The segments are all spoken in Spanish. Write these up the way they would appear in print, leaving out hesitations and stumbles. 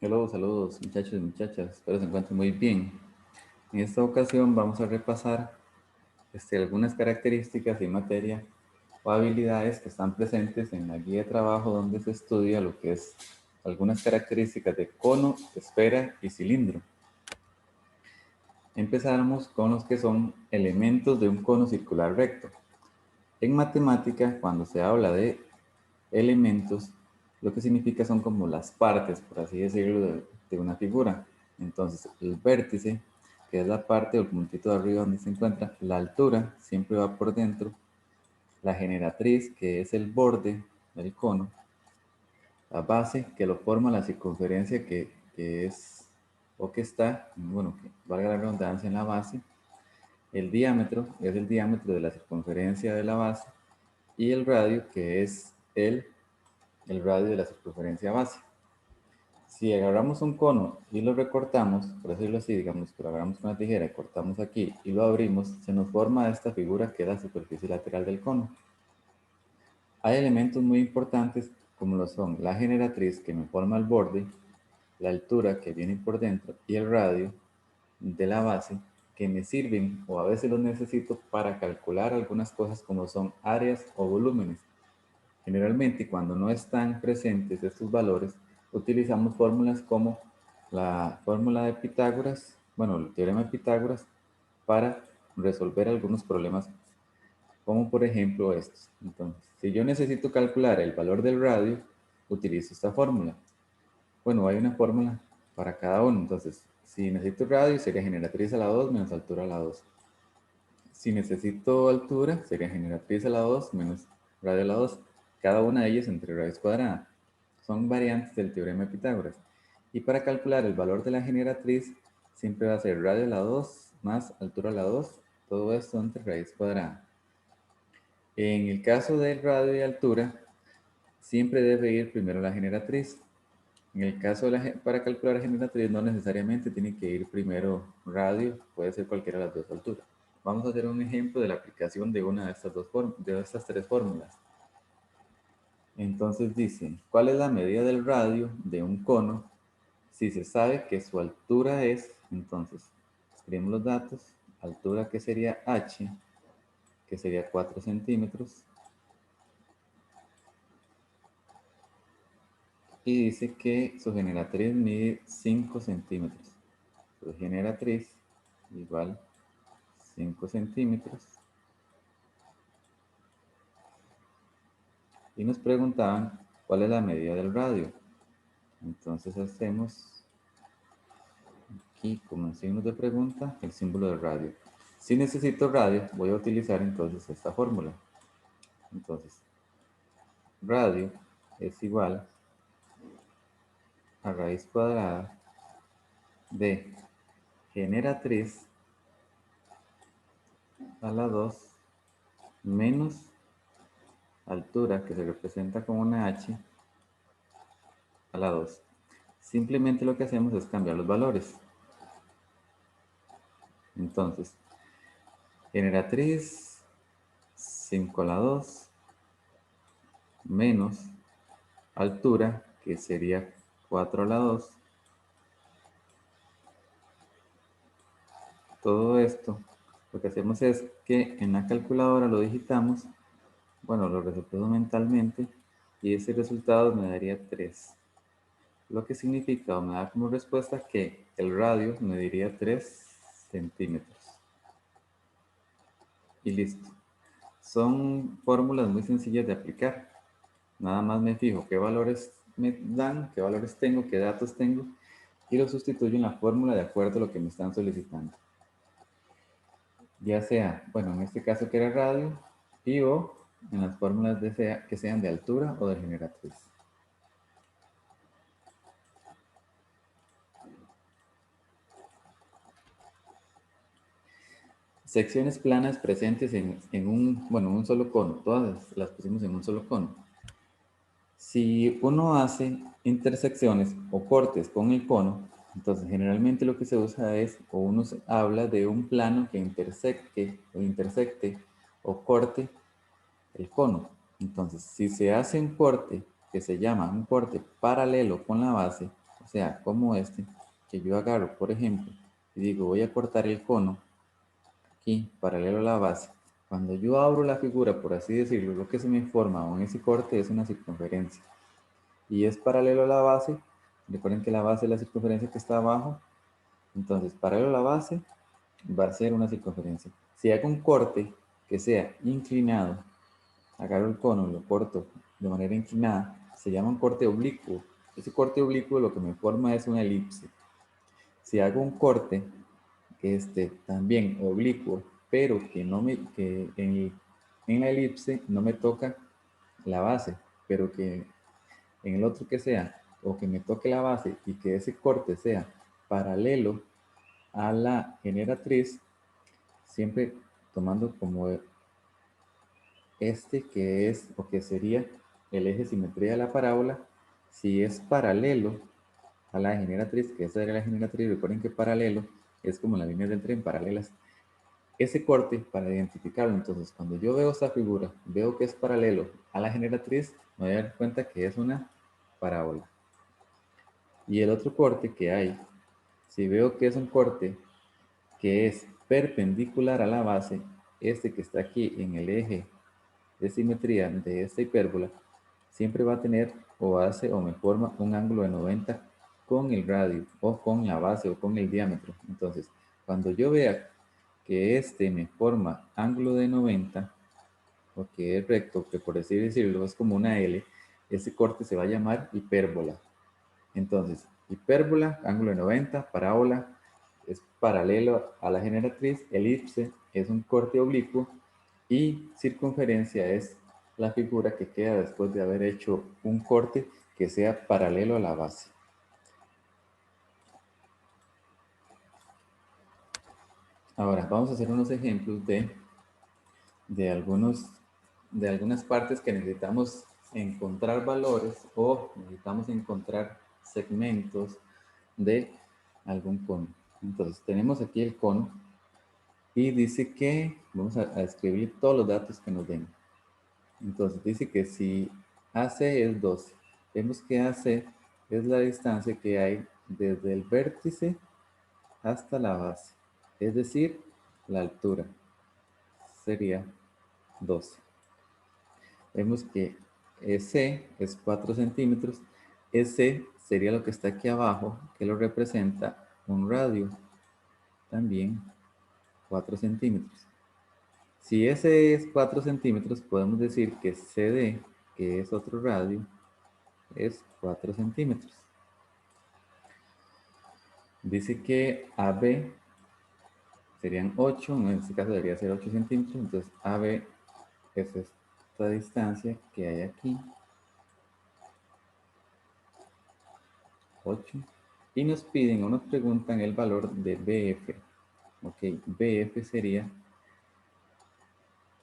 Hello, saludos muchachos y muchachas, espero se encuentren muy bien. En esta ocasión vamos a repasar algunas características y materia o habilidades que están presentes en la guía de trabajo donde se estudia lo que es algunas características de cono, esfera y cilindro. Empezamos con los que son elementos de un cono circular recto. En matemática, cuando se habla de elementos, lo que significa son como las partes, por así decirlo, de una figura. Entonces, el vértice, que es la parte o el puntito de arriba donde se encuentra, la altura siempre va por dentro, la generatriz, que es el borde del cono, la base, que lo forma la circunferencia que es o que está, bueno, que valga la redundancia en la base, el diámetro es el diámetro de la circunferencia de la base y el radio, que es el radio de la circunferencia base. Si agarramos un cono y lo recortamos, por decirlo así, digamos que lo agarramos con una tijera y cortamos aquí y lo abrimos, se nos forma esta figura que es la superficie lateral del cono. Hay elementos muy importantes como lo son la generatriz que me forma el borde, la altura que viene por dentro y el radio de la base que me sirven o a veces los necesito para calcular algunas cosas como son áreas o volúmenes. Generalmente, cuando no están presentes estos valores, utilizamos fórmulas como la fórmula de Pitágoras, bueno, el teorema de Pitágoras, para resolver algunos problemas, como por ejemplo estos. Entonces, si yo necesito calcular el valor del radio, utilizo esta fórmula. Bueno, hay una fórmula para cada uno. Entonces, si necesito radio, sería generatriz a la 2 menos altura a la 2. Si necesito altura, sería generatriz a la 2 menos radio a la 2. Cada una de ellas entre raíz cuadrada. Son variantes del teorema de Pitágoras. Y para calcular el valor de la generatriz, siempre va a ser radio a la 2 más altura a la 2. Todo esto entre raíz cuadrada. En el caso del radio y altura, siempre debe ir primero la generatriz. En el caso para calcular la generatriz, no necesariamente tiene que ir primero radio, puede ser cualquiera de las dos alturas. Vamos a hacer un ejemplo de la aplicación de una de estas de estas tres fórmulas. Entonces dice, ¿cuál es la medida del radio de un cono? Si se sabe que su altura es, entonces, escribimos los datos, altura que sería h, que sería 4 centímetros, y dice que su generatriz mide 5 centímetros. Su generatriz igual 5 centímetros. Y nos preguntaban cuál es la medida del radio. Entonces hacemos aquí como signo de pregunta el símbolo de radio. Si necesito radio, voy a utilizar entonces esta fórmula. Entonces, radio es igual a raíz cuadrada de generatriz a la 2 menos altura, que se representa como una h, a la 2. Simplemente lo que hacemos es cambiar los valores. Entonces, generatriz 5 a la 2 menos altura, que sería 4 a la 2. Todo esto, lo que hacemos es que en la calculadora lo digitamos, bueno, lo resolvemos mentalmente y ese resultado me daría 3. Lo que significa o me da como respuesta que el radio mediría 3 centímetros. Y listo. Son fórmulas muy sencillas de aplicar. Nada más me fijo qué valores me dan, qué valores tengo, qué datos tengo y lo sustituyo en la fórmula de acuerdo a lo que me están solicitando. Ya sea, bueno, en este caso que era radio y o en las fórmulas que sean de altura o de generatriz. Secciones planas presentes en un solo cono. Todas las pusimos en un solo cono. Si uno hace intersecciones o cortes con el cono, entonces generalmente lo que se usa es, o uno habla de un plano que intersecte o corte el cono. Entonces, si se hace un corte que se llama un corte paralelo con la base, o sea, como este, que yo agarro, por ejemplo, y digo, voy a cortar el cono aquí, paralelo a la base. Cuando yo abro la figura, por así decirlo, lo que se me forma en ese corte es una circunferencia. Y es paralelo a la base. Recuerden que la base es la circunferencia que está abajo. Entonces, paralelo a la base va a ser una circunferencia. Si hago un corte que sea inclinado, agarro el cono, lo corto de manera inclinada, se llama un corte oblicuo. Ese corte oblicuo lo que me forma es una elipse. Si hago un corte también oblicuo, pero que no me que en la elipse no me toca la base, pero que en el otro que sea, o que me toque la base y que ese corte sea paralelo a la generatriz, siempre tomando como que es o que sería el eje de simetría de la parábola. Si es paralelo a la generatriz, que esa sería la generatriz, recuerden que paralelo es como las líneas del tren paralelas. Ese corte, para identificarlo, entonces cuando yo veo esta figura, veo que es paralelo a la generatriz, me voy a dar cuenta que es una parábola. Y el otro corte que hay, si veo que es un corte que es perpendicular a la base, este que está aquí en el eje de simetría de esta hipérbola, siempre va a tener o hace o me forma un ángulo de 90 con el radio o con la base o con el diámetro. Entonces, cuando yo vea que este me forma ángulo de 90 o que es recto, que por así decirlo es como una L, ese corte se va a llamar hipérbola. Entonces, hipérbola, ángulo de 90, parábola, es paralelo a la generatriz, elipse es un corte oblicuo y circunferencia es la figura que queda después de haber hecho un corte que sea paralelo a la base. Ahora, vamos a hacer unos ejemplos de, algunos, de algunas partes que necesitamos encontrar valores o necesitamos encontrar segmentos de algún cono. Entonces, tenemos aquí el cono y dice que vamos a escribir todos los datos que nos den. Entonces, dice que si AC es 12, vemos que AC es la distancia que hay desde el vértice hasta la base, es decir, la altura sería 12. Vemos que EC es 4 centímetros, EC sería lo que está aquí abajo, que lo representa un radio, también 4 centímetros. Si ese es 4 centímetros, podemos decir que CD, que es otro radio, es 4 centímetros. Dice que AB serían 8, en este caso debería ser 8 centímetros, entonces AB es esta distancia que hay aquí, 8, y nos piden o nos preguntan el valor de BF. Ok, BF sería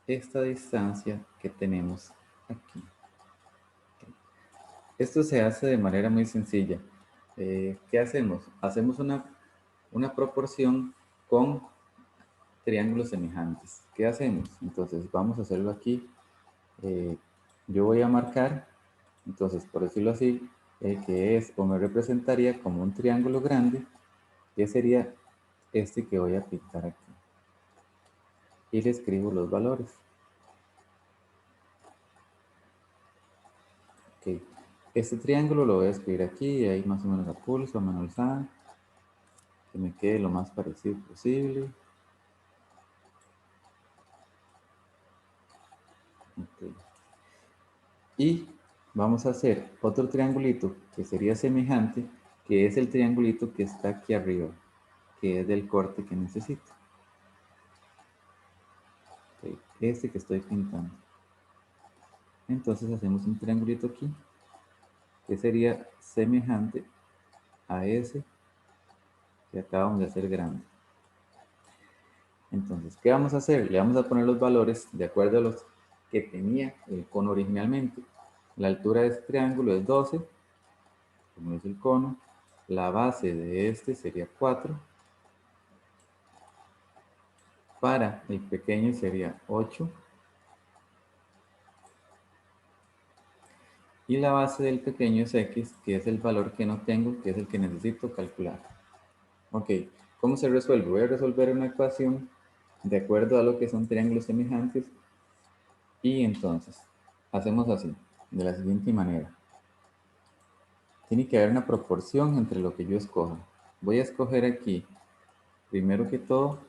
esta distancia que tenemos aquí. Esto se hace de manera muy sencilla. ¿Qué hacemos? Hacemos una proporción con triángulos semejantes. ¿Qué hacemos? Entonces vamos a hacerlo aquí. Yo voy a marcar, entonces por decirlo así, el que es o me representaría como un triángulo grande, que sería este que voy a pintar aquí. Y le escribo los valores. Ok. Este triángulo lo voy a escribir aquí, ahí más o menos a pulso, a mano alzada, que me quede lo más parecido posible. Okay. Y vamos a hacer otro triangulito que sería semejante, que es el triangulito que está aquí arriba, que es del corte que necesito. Okay. Este que estoy pintando. Entonces hacemos un triangulito aquí, que sería semejante a ese que acabamos de hacer grande. Entonces, ¿qué vamos a hacer? Le vamos a poner los valores de acuerdo a los que tenía el cono originalmente. La altura de este triángulo es 12, como es el cono. La base de este sería 4. Para el pequeño sería 8. Y la base del pequeño es x, que es el valor que no tengo, que es el que necesito calcular. Ok, ¿cómo se resuelve? Voy a resolver una ecuación de acuerdo a lo que son triángulos semejantes. Y entonces, hacemos así, de la siguiente manera. Tiene que haber una proporción entre lo que yo escoja. Voy a escoger aquí, primero que todo,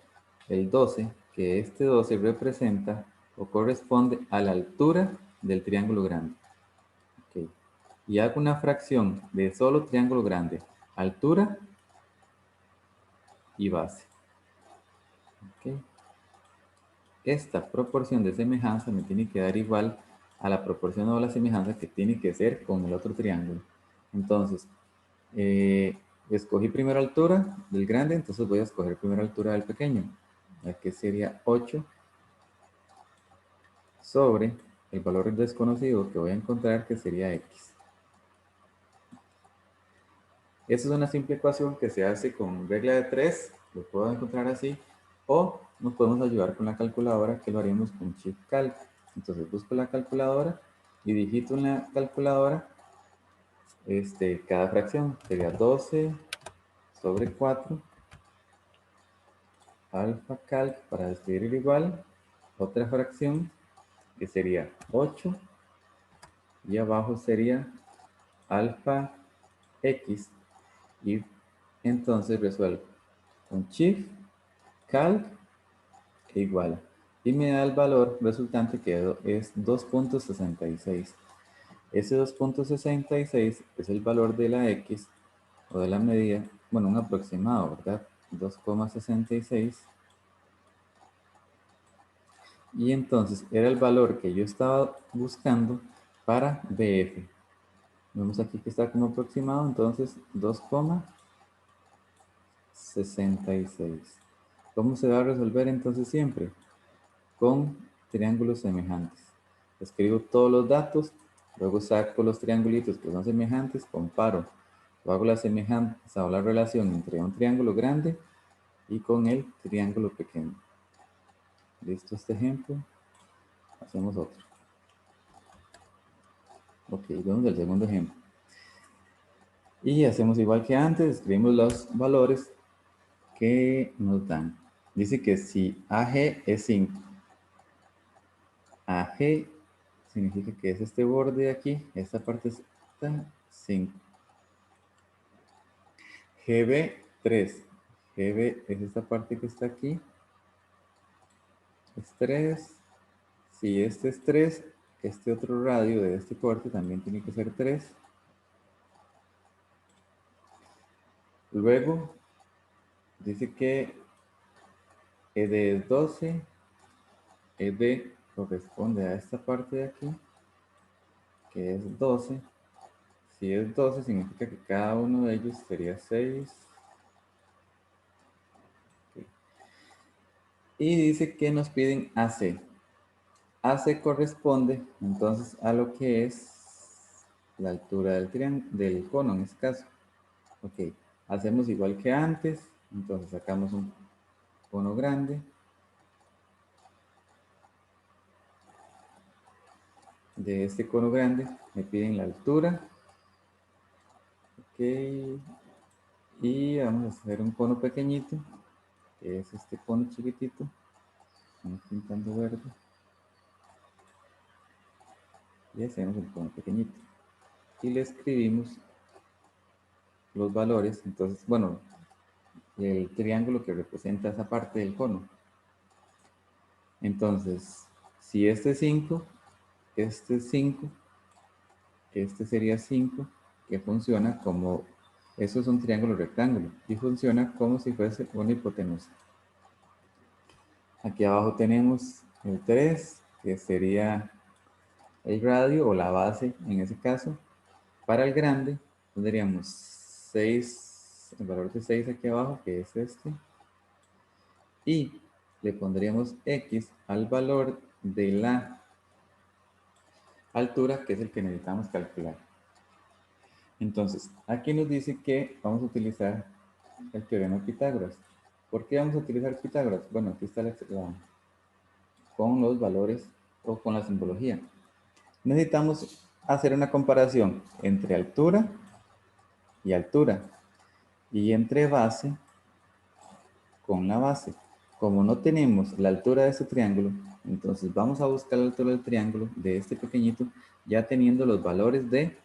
el 12, que este 12 representa o corresponde a la altura del triángulo grande. Okay. Y hago una fracción de solo triángulo grande, altura y base. Okay. Esta proporción de semejanza me tiene que dar igual a la proporción o la semejanza que tiene que ser con el otro triángulo. Entonces, escogí primero altura del grande, entonces voy a escoger primero altura del pequeño, que sería 8 sobre el valor desconocido que voy a encontrar, que sería x. Esa es una simple ecuación que se hace con regla de 3, lo puedo encontrar así, o nos podemos ayudar con la calculadora, que lo haríamos con Shift Calc. Entonces busco la calculadora y digito en la calculadora cada fracción. Sería 12 sobre 4 alfa calc para escribir igual, otra fracción que sería 8 y abajo sería alfa x, y entonces resuelvo con shift calc e igual, y me da el valor resultante que es 2.66. Ese 2.66 es el valor de la x o de la medida, bueno, un aproximado, ¿verdad? 2,66. Y entonces era el valor que yo estaba buscando para BF. Vemos aquí que está como aproximado, entonces 2,66. ¿Cómo se va a resolver entonces siempre? Con triángulos semejantes. Escribo todos los datos, luego saco los triangulitos que son semejantes, comparo. Hago la semejanza o la relación entre un triángulo grande y con el triángulo pequeño. Listo este ejemplo. Hacemos otro. Ok, vamos al segundo ejemplo. Y hacemos igual que antes, escribimos los valores que nos dan. Dice que si AG es 5, AG significa que es este borde de aquí, esta parte está 5. GB 3, GB es esta parte que está aquí, es 3. Si este es 3, este otro radio de este corte también tiene que ser 3. Luego dice que ED es 12, ED corresponde a esta parte de aquí, que es 12. Si es 12, significa que cada uno de ellos sería 6. Okay. Y dice que nos piden AC. AC corresponde entonces a lo que es la altura del cono en este caso. Ok, hacemos igual que antes. Entonces sacamos un cono grande. De este cono grande me piden la altura. Ok, y vamos a hacer un cono pequeñito, que es este cono chiquitito. Estamos pintando verde. Y hacemos el cono pequeñito. Y le escribimos los valores. Entonces, bueno, el triángulo que representa esa parte del cono. Entonces, si este es 5, este es 5, este sería 5, que funciona como, eso es un triángulo rectángulo, y funciona como si fuese una hipotenusa. Aquí abajo tenemos el 3, que sería el radio o la base en ese caso. Para el grande, tendríamos 6, el valor de 6 aquí abajo, que es este, y le pondríamos x al valor de la altura, que es el que necesitamos calcular. Entonces, aquí nos dice que vamos a utilizar el teorema de Pitágoras. ¿Por qué vamos a utilizar Pitágoras? Bueno, aquí está con los valores o con la simbología. Necesitamos hacer una comparación entre altura y altura y entre base con la base. Como no tenemos la altura de este triángulo, entonces vamos a buscar la altura del triángulo de este pequeñito ya teniendo los valores de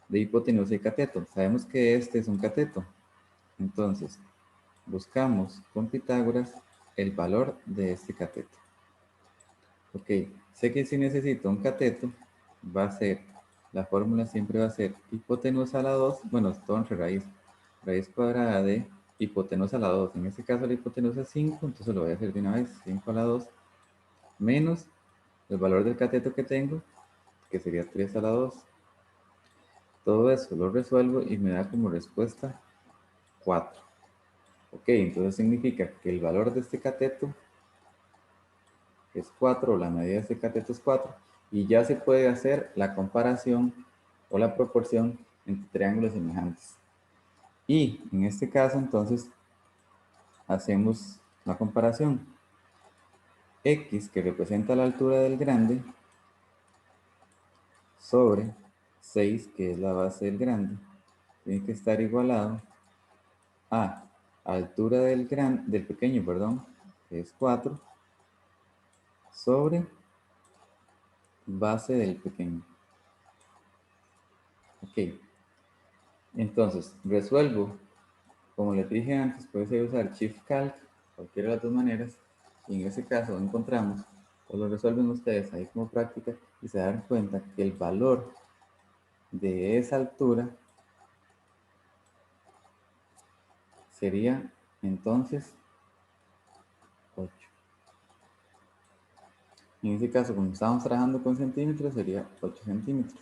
hipotenusa y cateto. Sabemos que este es un cateto. Entonces, buscamos con Pitágoras el valor de este cateto. Ok, sé que si necesito un cateto, va a ser, la fórmula siempre va a ser hipotenusa a la 2, bueno, es todo entre raíz cuadrada de hipotenusa a la 2. En este caso la hipotenusa es 5, entonces lo voy a hacer de una vez, 5 a la 2, menos el valor del cateto que tengo, que sería 3 a la 2. Todo eso lo resuelvo y me da como respuesta 4. Ok, entonces significa que el valor de este cateto es 4, la medida de este cateto es 4, y ya se puede hacer la comparación o la proporción entre triángulos semejantes. Y en este caso, entonces, hacemos la comparación. X, que representa la altura del grande, sobre 6, que es la base del grande, tiene que estar igualado a altura del pequeño, perdón, que es 4, sobre base del pequeño. Ok, entonces resuelvo, como les dije antes, puede usar Shift Calc, cualquiera de las dos maneras, y en ese caso encontramos, o lo resuelven ustedes ahí como práctica, y se dan cuenta que el valor de esa altura sería entonces 8. En este caso, como estamos trabajando con centímetros, sería 8 centímetros.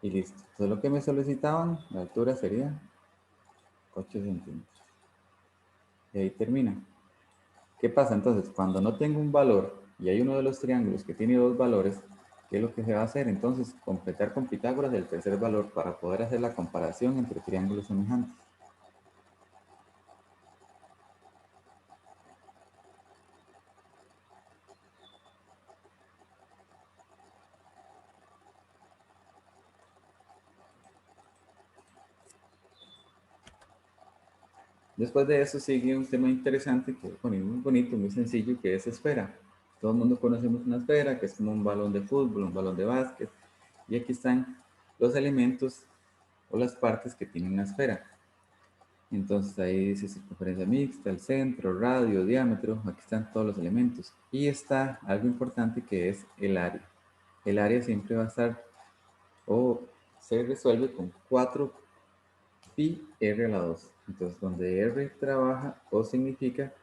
Y listo. Entonces lo que me solicitaban, la altura sería 8 centímetros. Y ahí termina. ¿Qué pasa entonces? Cuando no tengo un valor y hay uno de los triángulos que tiene dos valores, ¿qué es lo que se va a hacer? Entonces, completar con Pitágoras el tercer valor para poder hacer la comparación entre triángulos semejantes. Después de eso sigue un tema interesante, que es muy bonito, muy sencillo, que es esfera. Todo el mundo conocemos una esfera, que es como un balón de fútbol, un balón de básquet. Y aquí están los elementos o las partes que tienen una esfera. Entonces ahí dice circunferencia mixta, el centro, radio, diámetro, aquí están todos los elementos. Y está algo importante que es el área. El área siempre va a estar o se resuelve con 4 pi r a la 2. Entonces donde r trabaja o significa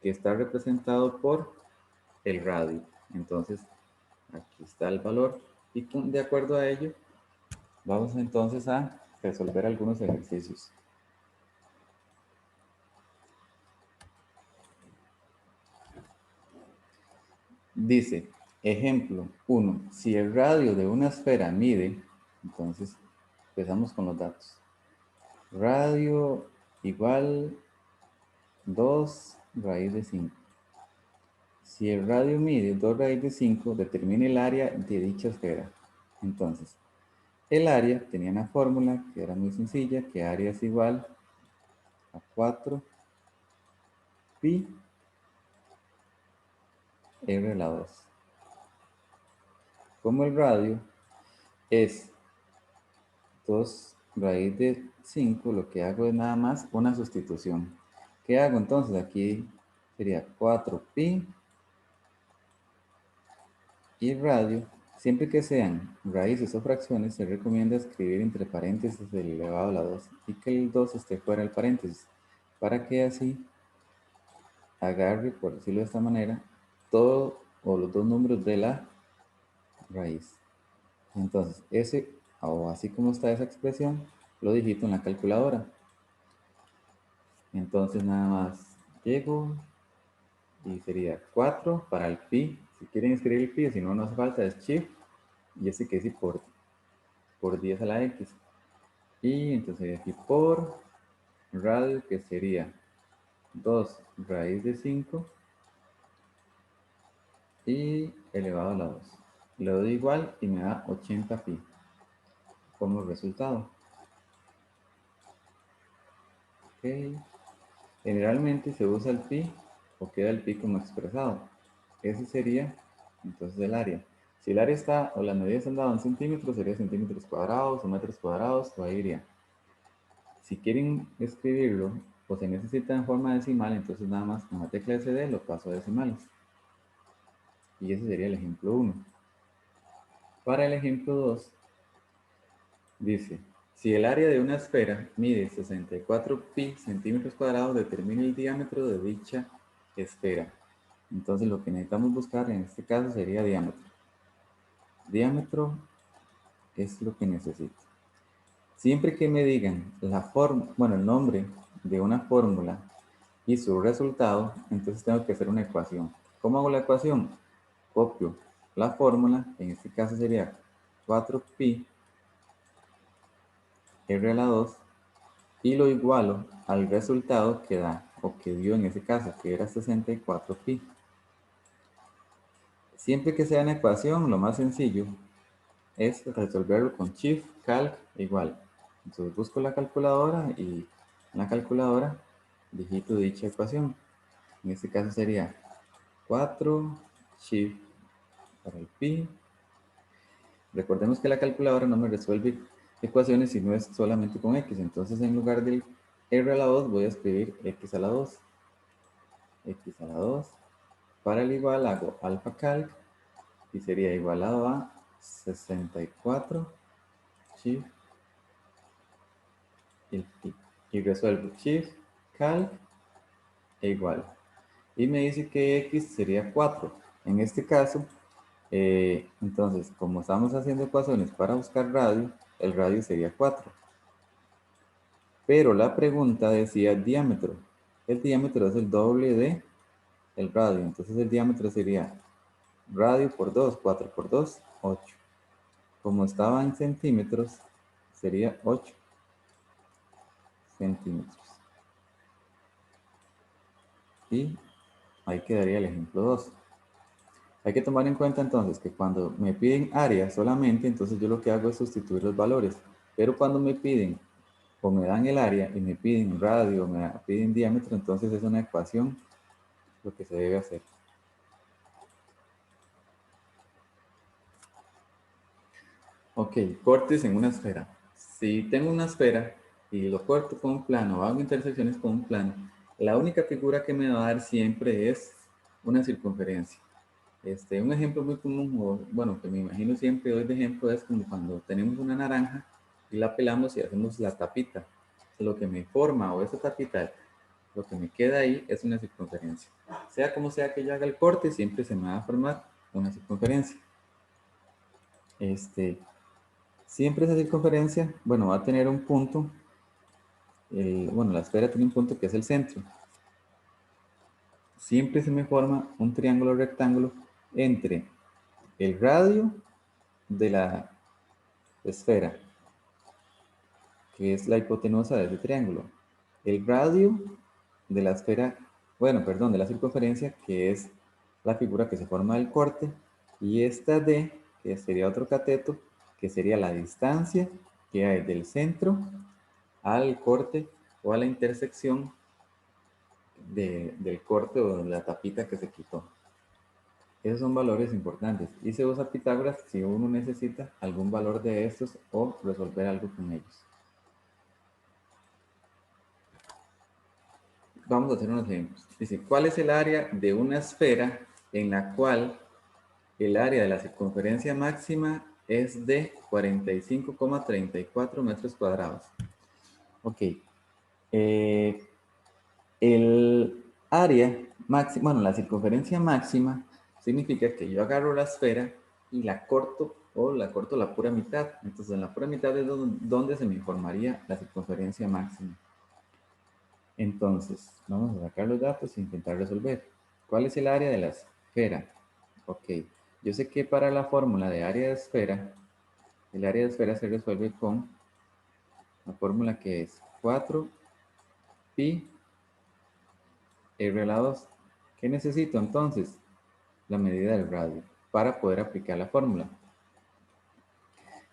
que está representado por el radio. Entonces aquí está el valor y de acuerdo a ello vamos entonces a resolver algunos ejercicios. Dice, ejemplo 1, si el radio de una esfera mide, entonces empezamos con los datos. Radio igual 2 raíz de 5. Si el radio mide 2 raíz de 5, determine el área de dicha esfera. Entonces, el área tenía una fórmula que era muy sencilla, que área es igual a 4 pi r a la 2. Como el radio es 2 raíz de 5, lo que hago es nada más una sustitución. ¿Qué hago entonces? Aquí sería 4 pi y radio. Siempre que sean raíces o fracciones, se recomienda escribir entre paréntesis el elevado a la 2 y que el 2 esté fuera del paréntesis, para que así agarre, por decirlo de esta manera, todo o los dos números de la raíz. Entonces, ese, o así como está esa expresión, lo digito en la calculadora. Entonces, nada más llego y sería 4 para el pi. Si quieren escribir el pi, si no, no hace falta, es shift y ese que es por 10 a la x. Y entonces aquí por radio, que sería 2 raíz de 5 y elevado a la 2. le doy igual y me da 80 pi como resultado. Ok. Generalmente se usa el pi o queda el pi como expresado. Ese sería entonces el área. Si el área está, o las medidas han dado en centímetros, sería centímetros cuadrados o metros cuadrados, o ahí iría. Si quieren escribirlo o se necesita en forma decimal, entonces nada más con la tecla SD lo paso a decimales. Y ese sería el ejemplo 1. Para el ejemplo 2, dice, si el área de una esfera mide 64 pi centímetros cuadrados, determine el diámetro de dicha esfera. Entonces lo que necesitamos buscar en este caso sería diámetro. Diámetro es lo que necesito. Siempre que me digan el nombre de una fórmula y su resultado, entonces tengo que hacer una ecuación. ¿Cómo hago la ecuación? Copio la fórmula, en este caso sería 4pi r a la 2, y lo igualo al resultado que da, o que dio en ese caso, que era 64pi. Siempre que sea una ecuación, lo más sencillo es resolverlo con Shift, Calc, igual. Entonces busco la calculadora y en la calculadora digito dicha ecuación. En este caso sería 4 Shift para el pi. Recordemos que la calculadora no me resuelve ecuaciones si no es solamente con x. Entonces en lugar del r a la 2 voy a escribir x a la 2. X a la 2. Para el igual hago alfa calc y sería igualado a 64 Shift y resuelvo Shift, Calc e igual. Y me dice que X sería 4. En este caso, entonces, como estamos haciendo ecuaciones para buscar radio, el radio sería 4. Pero la pregunta decía diámetro. El diámetro es el doble de el radio. Entonces el diámetro sería radio por 2, 4 por 2, 8. Como estaba en centímetros, sería 8 centímetros. Y ahí quedaría el ejemplo 2. Hay que tomar en cuenta entonces que cuando me piden área solamente, entonces yo lo que hago es sustituir los valores. Pero cuando me piden o me dan el área y me piden radio o me piden diámetro, entonces es una ecuación lo que se debe hacer. Ok, cortes en una esfera. Si tengo una esfera y lo corto con un plano o hago intersecciones con un plano, la única figura que me va a dar siempre es una circunferencia. Un ejemplo muy común, o bueno, que me imagino siempre doy de ejemplo, es como cuando tenemos una naranja y la pelamos y hacemos la tapita. Lo que me forma o esa tapita, lo que me queda ahí es una circunferencia. Sea como sea que yo haga el corte, siempre se me va a formar una circunferencia. Siempre esa circunferencia, bueno, va a tener un punto, bueno, la esfera tiene un punto que es el centro. Siempre se me forma un triángulo rectángulo entre el radio de la esfera, que es la hipotenusa de ese triángulo, el radio de la esfera, bueno, perdón, de la circunferencia, que es la figura que se forma del corte, y esta D, que sería otro cateto, que sería la distancia que hay del centro al corte o a la intersección del corte o de la tapita que se quitó. Esos son valores importantes y se usa Pitágoras si uno necesita algún valor de estos o resolver algo con ellos. Vamos a hacer unos ejemplos. Dice, ¿cuál es el área de una esfera en la cual el área de la circunferencia máxima es de 45,34 metros cuadrados? Ok. El área máxima, bueno, la circunferencia máxima significa que yo agarro la esfera y la corto o la corto la pura mitad. Entonces en la pura mitad es donde se me informaría la circunferencia máxima. Entonces, vamos a sacar los datos e intentar resolver. ¿Cuál es el área de la esfera? Ok, yo sé que para la fórmula de área de esfera, el área de esfera se resuelve con la fórmula que es 4pi r a la 2. ¿Qué necesito entonces? La medida del radio. para poder aplicar la fórmula.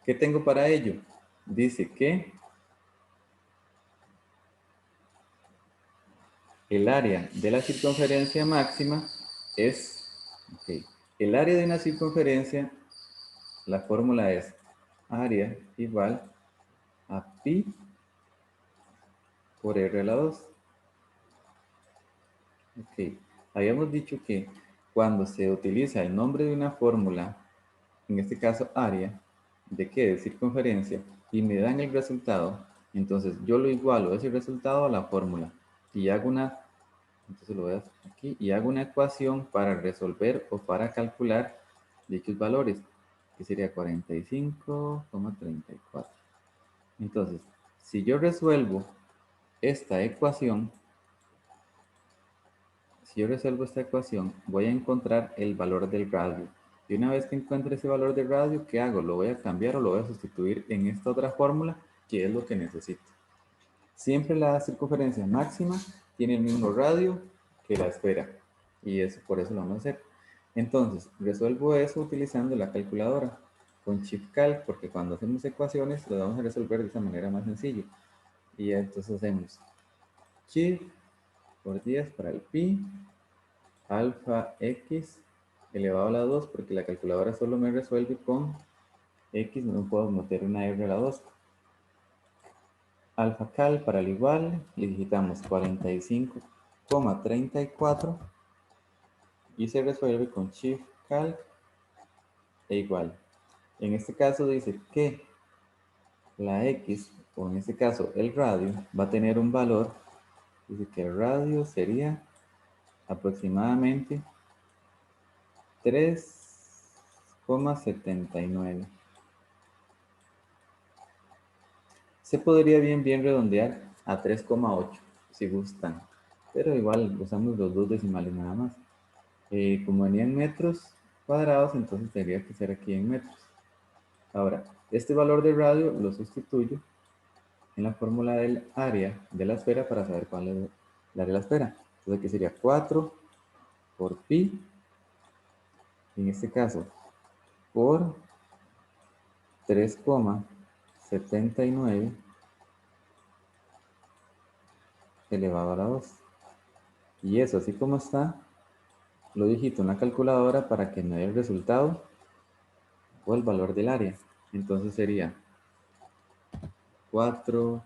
¿Qué tengo para ello? Dice que el área de la circunferencia máxima es, el área de una circunferencia, la fórmula es área igual a pi por r a la 2. Habíamos dicho que cuando se utiliza el nombre de una fórmula, en este caso área, ¿de qué? De circunferencia, y me dan el resultado, entonces yo lo igualo ese resultado a la fórmula y hago una, entonces lo voy a hacer aquí, y hago una ecuación para resolver o para calcular dichos valores, que sería 45,34. Entonces, si yo resuelvo esta ecuación, voy a encontrar el valor del radio. Y una vez que encuentre ese valor del radio, ¿qué hago? Lo voy a cambiar o lo voy a sustituir en esta otra fórmula, que es lo que necesito. Siempre la circunferencia máxima tiene el mismo radio que la esfera. Y eso, por eso lo vamos a hacer. Entonces, resuelvo eso utilizando la calculadora con Shift Calc, porque cuando hacemos ecuaciones lo vamos a resolver de esa manera más sencilla. Y entonces hacemos Shift por 10 para el pi, alfa x elevado a la 2, porque la calculadora solo me resuelve con x, no puedo meter una r a la 2. Alfa cal para el igual, le digitamos 45,34 y se resuelve con shift calc e igual. En este caso dice que la x, o en este caso el radio, va a tener un valor, dice que el radio sería aproximadamente 3,79. Se podría bien redondear a 3,8 si gustan, pero igual usamos los dos decimales nada más. Como venía en metros cuadrados, entonces tendría que ser aquí en metros. Ahora, este valor de radio lo sustituyo en la fórmula del área de la esfera para saber cuál es el área de la esfera. Entonces aquí sería 4 por pi, en este caso por 3,79 elevado a la 2. Y eso, así como está, lo digito en la calculadora para que me dé el resultado o el valor del área. Entonces sería 4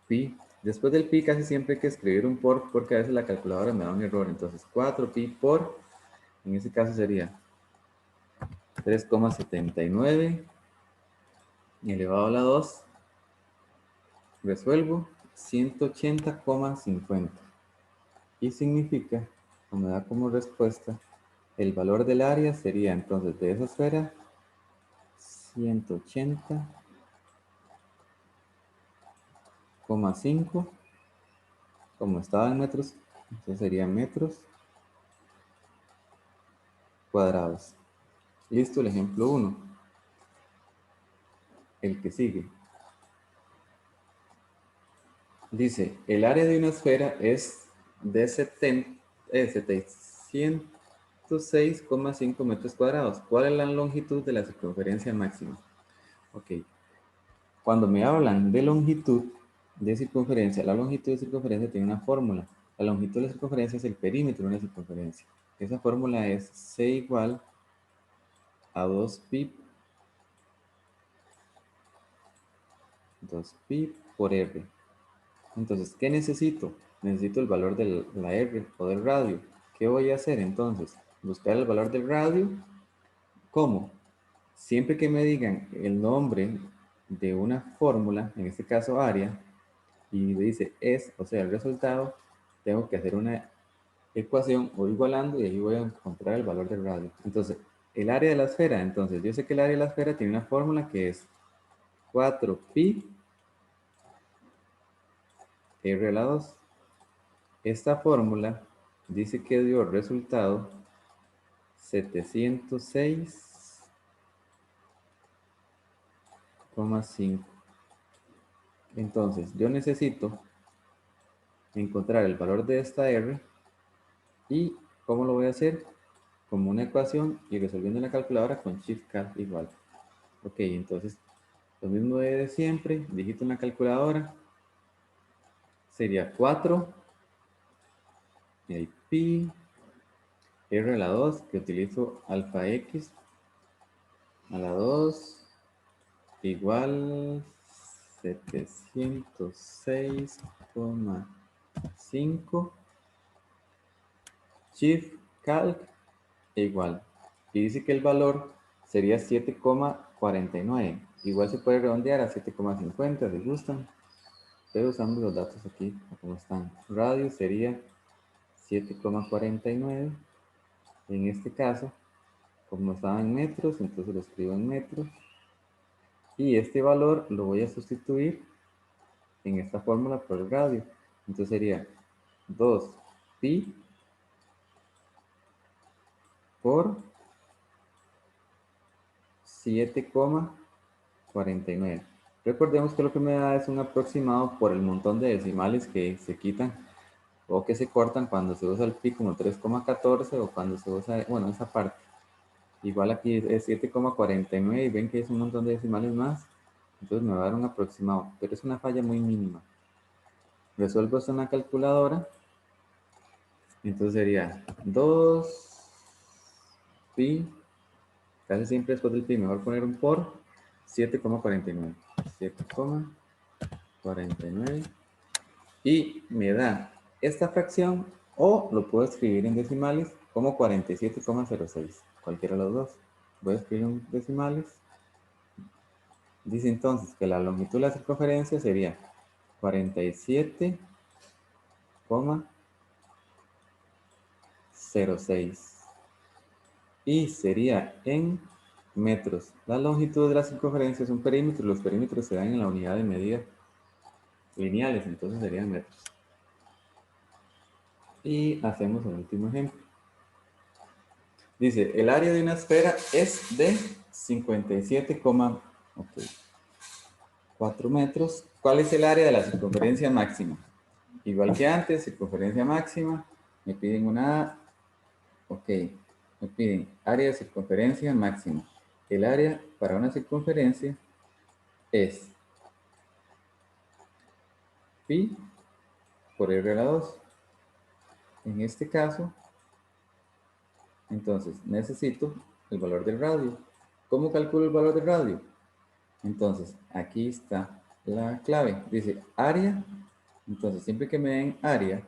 pi. Después del pi casi siempre hay que escribir un por, porque a veces la calculadora me da un error. Entonces 4 pi por, en ese caso sería 3,79 elevado a la 2. Resuelvo 180,50. Y significa, o me da como respuesta, el valor del área sería entonces de esa esfera 180,5, como estaba en metros, entonces serían metros cuadrados. Listo el ejemplo 1. El que sigue. Dice, el área de una esfera es de 706,5 metros cuadrados. ¿Cuál es la longitud de la circunferencia máxima? Ok. Cuando me hablan de longitud de circunferencia, la longitud de circunferencia tiene una fórmula. La longitud de la circunferencia es el perímetro de una circunferencia. Esa fórmula es C igual a 2pi por R. Entonces, ¿qué necesito? Necesito el valor de la R o del radio. ¿Qué voy a hacer entonces? Buscar el valor del radio. ¿Cómo? Siempre que me digan el nombre de una fórmula, en este caso área, y dice es, o sea, el resultado, tengo que hacer una ecuación o igualando y ahí voy a encontrar el valor del radio. Entonces, el área de la esfera, entonces yo sé que el área de la esfera tiene una fórmula que es 4pi r a la 2. Esta fórmula dice que dio resultado 706,5. Entonces, yo necesito encontrar el valor de esta R y ¿cómo lo voy a hacer? como una ecuación y resolviendo en la calculadora con Shift Calc igual. Ok, entonces lo mismo de siempre, digito en la calculadora, sería 4, y ahí pi, r a la 2, que utilizo alfa x a la 2, igual 706,5, Shift Calc igual. Y dice que el valor sería 7,49. Igual se puede redondear a 7,50 si gustan, pero usamos los datos aquí como están. Radio sería 7,49. En este caso, como estaba en metros, entonces lo escribo en metros. Y este valor lo voy a sustituir en esta fórmula por el radio. Entonces sería 2pi por 7,49. Recordemos que lo que me da es un aproximado por el montón de decimales que se quitan o que se cortan cuando se usa el pi como 3,14 o cuando se usa, bueno, esa parte. Igual aquí es 7,49 y ven que es un montón de decimales más. Entonces me va a dar un aproximado, pero es una falla muy mínima. Resuelvo esto en la calculadora. Entonces sería 2pi, casi siempre después del pi, mejor poner un por 7,49. 7,49. Y me da esta fracción, o lo puedo escribir en decimales como 47,06. Cualquiera de los dos. Voy a escribir en decimales. Dice entonces que la longitud de la circunferencia sería 47,06 y sería en metros. La longitud de la circunferencia es un perímetro y los perímetros se dan en la unidad de medida lineales, entonces serían metros. Y hacemos el último ejemplo. Dice, el área de una esfera es de 57,4 metros. ¿Cuál es el área de la circunferencia máxima? Igual que antes, circunferencia máxima, me piden una, ok, me piden área de circunferencia máxima. El área para una circunferencia es pi por r a la 2. En este caso, entonces necesito el valor del radio. ¿Cómo calculo el valor del radio? Entonces, aquí está la clave. Dice área. Entonces, siempre que me den área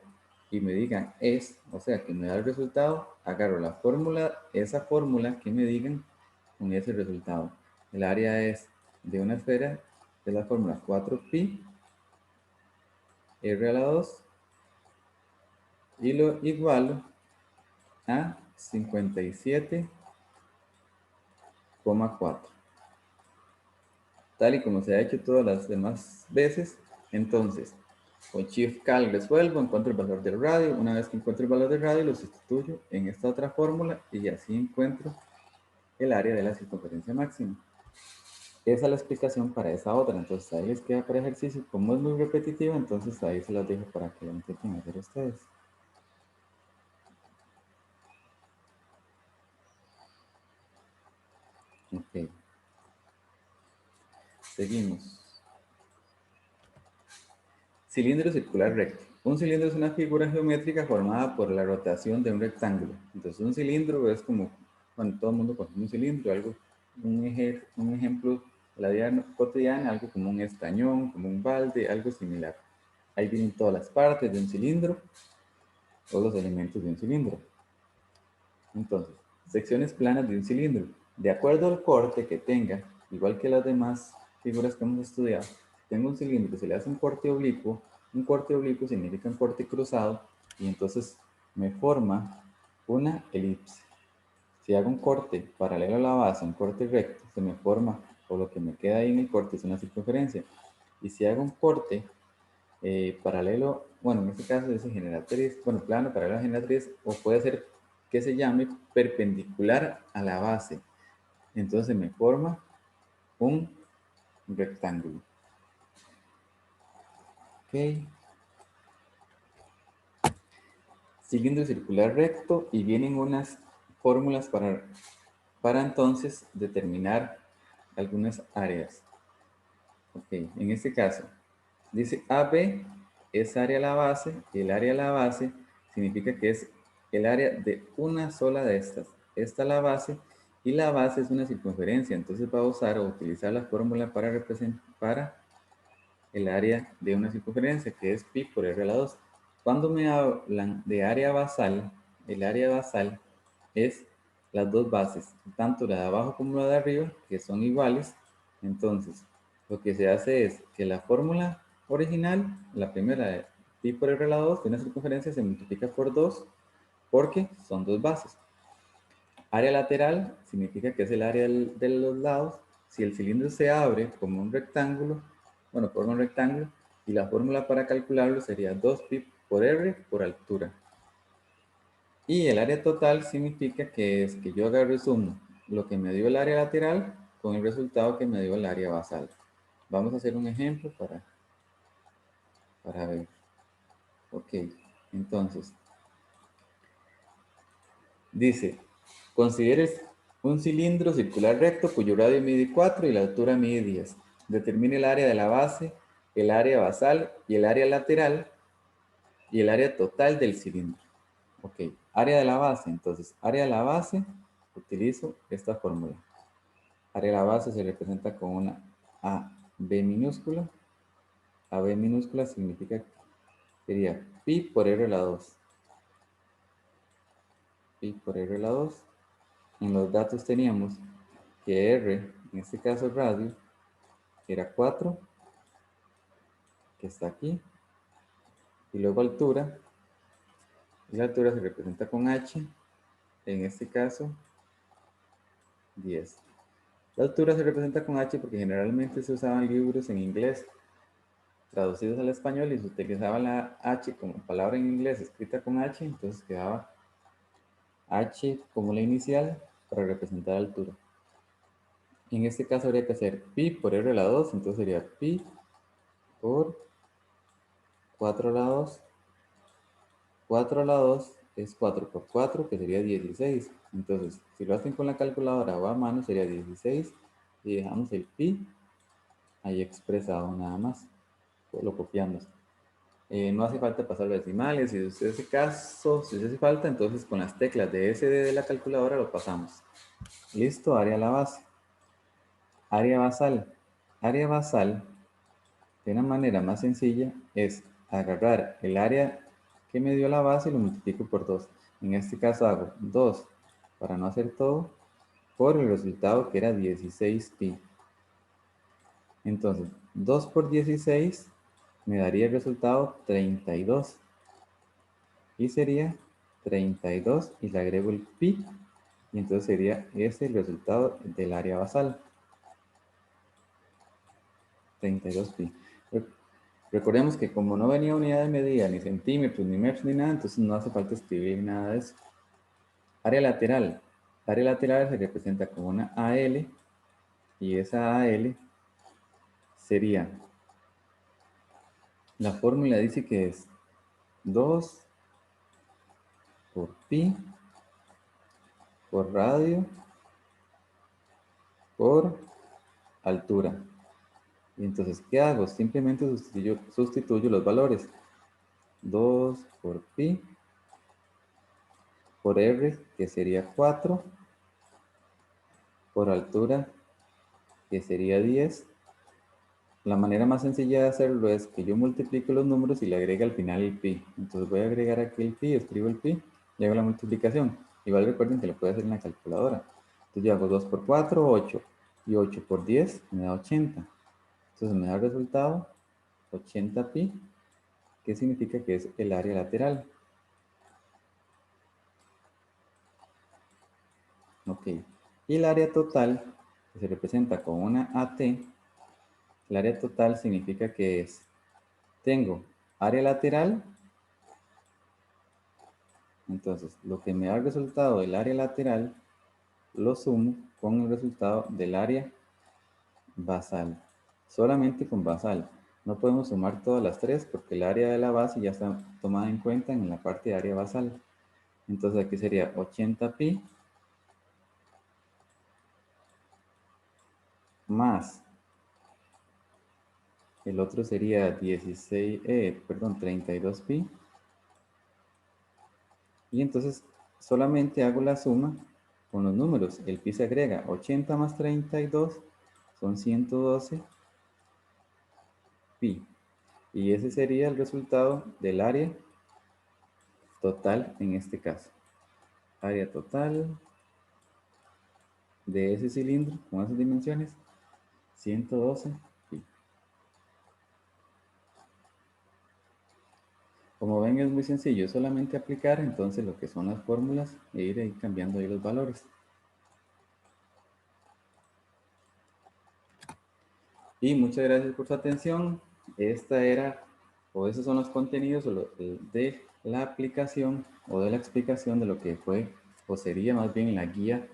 y me digan es, o sea, que me da el resultado, agarro la fórmula, esa fórmula que me digan con ese resultado. El área es de una esfera, de la fórmula 4pi r a la 2 y lo igualo a 57,4. Tal y como se ha hecho todas las demás veces. Entonces, con Shift Calc resuelvo, encuentro el valor del radio. Una vez que encuentro el valor del radio, lo sustituyo en esta otra fórmula y así encuentro el área de la circunferencia máxima. Esa es la explicación para esa otra. Entonces ahí les queda para ejercicio. Como es muy repetitiva, entonces ahí se las dejo para que lo intenten hacer ustedes. Ok. Seguimos. Cilindro circular recto. Un cilindro es una figura geométrica formada por la rotación de un rectángulo. Entonces un cilindro es como, bueno, todo el mundo conoce un cilindro, algo, un ejemplo de la vida cotidiana, algo como un estañón, como un balde, algo similar. Ahí vienen todas las partes de un cilindro, todos los elementos de un cilindro. Entonces, secciones planas de un cilindro. De acuerdo al corte que tenga, igual que las demás figuras que hemos estudiado, tengo un cilindro, se le hace un corte oblicuo significa un corte cruzado y entonces me forma una elipse. Si hago un corte paralelo a la base, un corte recto, se me forma, o lo que me queda ahí en el corte es una circunferencia. Y si hago un corte paralelo, bueno, en este caso es generatriz, bueno, plano, paralelo a generatriz, o puede ser que se llame perpendicular a la base. Entonces me forma un rectángulo. Ok. Cilindro circular recto y vienen unas fórmulas para entonces determinar algunas áreas. Ok, en este caso, dice AB es área a la base, y el área a la base significa que es el área de una sola de estas. Esta es la base, y la base es una circunferencia, entonces va a usar o utilizar la fórmula para representar el área de una circunferencia, que es pi por r a la 2. Cuando me hablan de área basal, el área basal es las dos bases, tanto la de abajo como la de arriba, que son iguales. Entonces, lo que se hace es que la fórmula original, la primera de pi por r a la 2 de una circunferencia, se multiplica por 2 porque son dos bases. Área lateral significa que es el área de los lados. Si el cilindro se abre como un rectángulo, bueno, forma un rectángulo, y la fórmula para calcularlo sería 2pi por r por altura. Y el área total significa que es que yo agarro y sumo lo que me dio el área lateral con el resultado que me dio el área basal. Vamos a hacer un ejemplo para ver. Ok, entonces, dice, considere un cilindro circular recto cuyo radio mide 4 y la altura mide 10. Determine el área de la base, el área basal y el área lateral y el área total del cilindro. Ok, área de la base. Entonces, área de la base, utilizo esta fórmula. Área de la base se representa con una AB minúscula. AB minúscula significa que sería pi por r a la 2. Pi por r a la 2. En los datos teníamos que r, en este caso radio, era 4, que está aquí, y luego altura, y la altura se representa con h, en este caso 10. La altura se representa con h porque generalmente se usaban libros en inglés traducidos al español y se utilizaba la h como palabra en inglés escrita con h, entonces quedaba h como la inicial para representar altura. En este caso habría que hacer pi por r a la 2, entonces sería pi por 4 a la 2. 4 a la 2 es 4 por 4, que sería 16. Entonces, si lo hacen con la calculadora o a mano, sería 16. Y dejamos el pi ahí expresado nada más. Lo copiamos. No hace falta pasar los decimales. Si usted hace caso, si usted hace falta, entonces con las teclas de SD de la calculadora lo pasamos. Listo, área a la base. Área basal. Área basal, de una manera más sencilla, es agarrar el área que me dio la base y lo multiplico por 2. En este caso hago 2, para no hacer todo, por el resultado que era 16pi. Entonces, 2 por 16 me daría el resultado 32. Y sería 32 y le agrego el pi. Y entonces sería ese el resultado del área basal. 32pi. Recordemos que como no venía unidad de medida, ni centímetros, ni metros, ni nada, entonces no hace falta escribir nada de eso. Área lateral. Área lateral se representa con una AL, y esa AL sería, la fórmula dice que es 2 por pi por radio por altura. Y entonces, ¿qué hago? Simplemente sustituyo los valores. 2 por pi por r, que sería 4, por altura, que sería 10. La manera más sencilla de hacerlo es que yo multiplique los números y le agregue al final el pi. Entonces voy a agregar aquí el pi, escribo el pi y hago la multiplicación. Igual recuerden que lo puede hacer en la calculadora. Entonces yo hago 2 por 4, 8. Y 8 por 10 me da 80. Entonces me da el resultado 80 pi, que significa que es el área lateral. Ok. Y el área total, que se representa con una AT, el área total significa que tengo área lateral. Entonces, lo que me da el resultado del área lateral, lo sumo con el resultado del área basal. Solamente con basal. No podemos sumar todas las tres porque el área de la base ya está tomada en cuenta en la parte de área basal. Entonces aquí sería 80 pi más el otro sería 32 pi. Y entonces solamente hago la suma con los números. El pi se agrega 80 más 32 son 112 pi. Y ese sería el resultado del área total en este caso. Área total de ese cilindro con esas dimensiones, 112 pi. Como ven, es muy sencillo, solamente aplicar entonces lo que son las fórmulas e ir ahí cambiando ahí los valores. Y muchas gracias por su atención. Esta era, o esos son los contenidos de la aplicación o de la explicación de lo que fue, o sería más bien la guía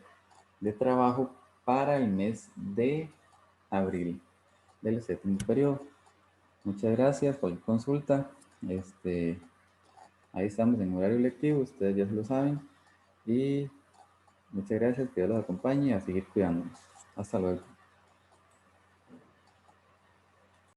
de trabajo para el mes de abril del séptimo periodo. Muchas gracias por la consulta. Ahí estamos en horario lectivo, ustedes ya se lo saben. Y muchas gracias, que Dios los acompañe a seguir cuidándonos. Hasta luego.